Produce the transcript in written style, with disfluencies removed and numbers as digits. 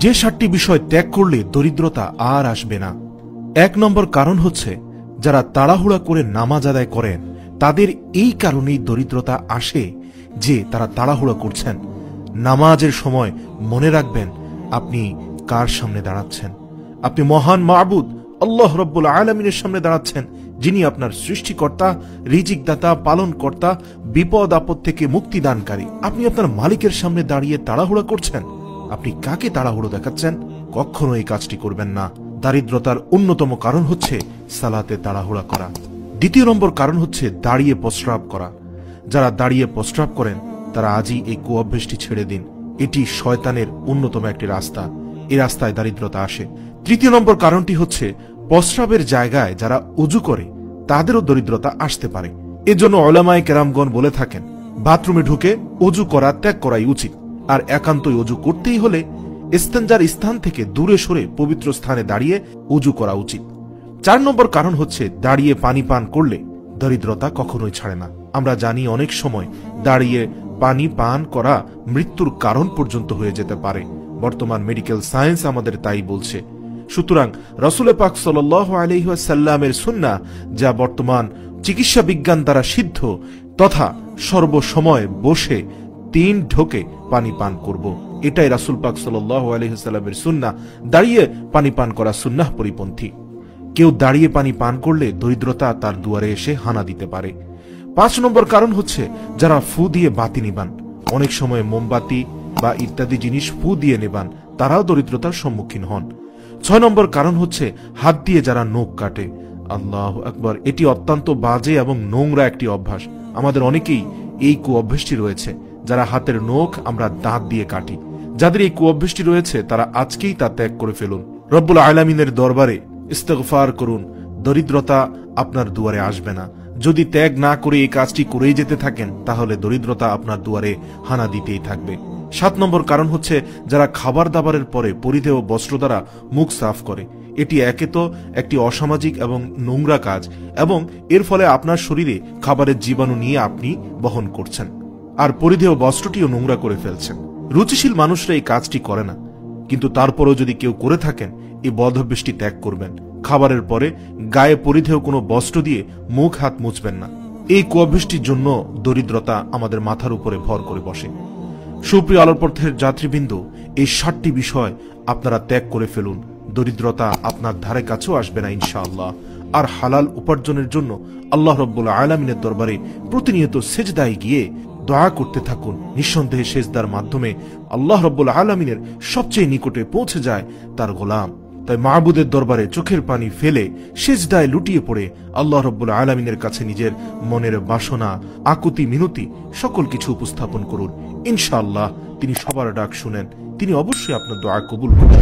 যে 7টি বিষয় ত্যাগ করলে দরিদ্রতা আর আসবে না। 1 নম্বর কারণ হচ্ছে, যারা তাড়াহুড়া করে নামাজ আদায় করেন তাদের এই কারণেই দরিদ্রতা আসে যে তারা তাড়াহুড়া করছেন। নামাজের সময় মনে রাখবেন আপনি কার সামনে দাঁড়াচ্ছেন। আপনি মহান মাবুদ আল্লাহ রাব্বুল আলামিনের সামনে দাঁড়াচ্ছেন, যিনি আপনার সৃষ্টিকর্তা, রিজিকদাতা, পালনকর্তা, বিপদ আপদ থেকে মুক্তিদানকারী। আপনি আপনার মালিকের সামনে দাঁড়িয়ে তাড়াহুড়া করছেন। আপনি কাকে তাড়াহুড়ো দেখাচ্ছেন? কখনো এই কাজটি করবেন না। দারিদ্রতার অন্যতম কারণ হচ্ছে সালাতে তাড়াহুড়া করা। 2 নম্বর কারণ হচ্ছে দাঁড়িয়ে প্রস্রাব করা। যারা দাঁড়িয়ে প্রস্রাব করেন তারা আজই এই কুঅভ্যাসটি ছেড়ে দিন। এটি শয়তানের অন্যতম একটি রাস্তা। এই রাস্তায় দারিদ্রতা আসে। 3 নম্বর কারণটি হচ্ছে, প্রস্রাবের জায়গায় যারা ওযু করে তাদেরও দরিদ্রতা আসতে পারে। এজন্য উলামায়ে কেরামগণ বলে থাকেন, বাথরুমে ঢুকে ওযু করা ত্যাগ করাই উচিত। আর একান্তই ওযু করতেই হলে ইস্তেঞ্জার স্থান থেকে দূরে সরে পবিত্র স্থানে দাঁড়িয়ে ওযু করা উচিত। 4 নম্বর কারণ হচ্ছে, দাঁড়িয়ে পানি পান করলে দরিদ্রতা কখনোই ছাড়ে না। আমরা জানি অনেক সময় দাঁড়িয়ে পানি পান করা মৃত্যুর কারণ পর্যন্ত হয়ে যেতে পারে। বর্তমান মেডিকেল সায়েন্স আমাদের তাই বলছে। সুতরাং রাসূল পাক সাল্লাল্লাহু আলাইহি ওয়াসাল্লামের সুন্নাহ, যা বর্তমান চিকিৎসা বিজ্ঞান দ্বারা সিদ্ধ, তথা সর্বসময় বসে 3 ঢোকে পানি পান করব, এটাই রাসূল পাক সাল্লাল্লাহু আলাইহি ওয়াসাল্লামের সুন্নাহ। দাঁড়িয়ে পানি পান করা সুন্নাহ পরিপন্থী। কেউ দাঁড়িয়ে পানি পান করলে দরিদ্রতা তার দুয়ারে এসে হানা দিতে পারে। 5 নম্বর কারণ হচ্ছে, যারা ফু দিয়ে বাতি নিবান। অনেক সময় মোমবাতি বা ইত্যাদি জিনিস ফু দিয়ে নেবান, তারাও দরিদ্রতার সম্মুখীন হন। 6 নম্বর কারণ হচ্ছে, হাত দিয়ে যারা নখ কাটে। আল্লাহু আকবার, এটি অত্যন্ত বাজে এবং নোংরা একটি অভ্যাস। আমাদের অনেকেই এই কুঅভ্যাসটি রয়েছে, যারা হাতের নখ আমরা দাঁত দিয়ে কাটি। যাদের এই কুঅভ্যাসটি রয়েছে তারা আজকেই তা ত্যাগ করে ফেলুন। রব্বুল আলামিনের দরবারে ইস্তেগফার করুন, দরিদ্রতা আপনার দুয়ারে আসবে না। যদি ত্যাগ না করে এই কাজটি করেই যেতে থাকেন তাহলে দরিদ্রতা আপনার দুয়ারে হানা দিতেই থাকবে। 7 নম্বর কারণ হচ্ছে, যারা খাবার দাবারের পরে পরিধেয় বস্ত্র দ্বারা মুখ সাফ করে। এটি একে তো একটি অসামাজিক এবং নোংরা কাজ, এবং এর ফলে আপনার শরীরে খাবারের জীবাণু নিয়ে আপনি বহন করছেন, আর পরিধেয় বস্ত্রটিও নোংরা করে ফেলছেন। রুচিশীল মানুষরা এই কাজটি করে না, কিন্তু তারপরেও যদি কেউ করে থাকেন এই বদভ্যাসটি ত্যাগ করবেন। খাবারের পরে গায়ে পরিধেয় কোনো বস্ত্র দিয়ে মুখ হাত মুছবেন না। এই কুঅভ্যাসটির জন্য দরিদ্রতা আমাদের মাথার উপরে ভর করে বসে। সুপ্রিয় আলোরপথের যাত্রীবৃন্দ, এই 7টি বিষয় আপনারা ত্যাগ করে ফেলুন। দরিদ্রতা আপনার ধারে কাছেও আসবে না ইনশাআল্লাহ। আর হালাল উপার্জনের জন্য আল্লাহ রাব্বুল আলামিনের দরবারে প্রতিনিয়ত সিজদায় গিয়ে দোয়া করতে থাকুন। নিঃসন্দেহে সিজদার মাধ্যমে আল্লাহ রাব্বুল আলামিনের সবচেয়ে নিকটে পৌঁছে যায় তার গোলাম। তাই মাবুদের দরবারে চোখের পানি ফেলে সিজদায় লুটিয়ে পড়ে আল্লাহ রাব্বুল আলামিনের কাছে নিজের মনের বাসনা, আকুতি, মিনতি সকল কিছু উপস্থাপন করুন। ইনশাআল্লাহ তিনি সবার ডাক শুনেন, তিনি অবশ্যই আপনার দোয়া কবুল করবেন।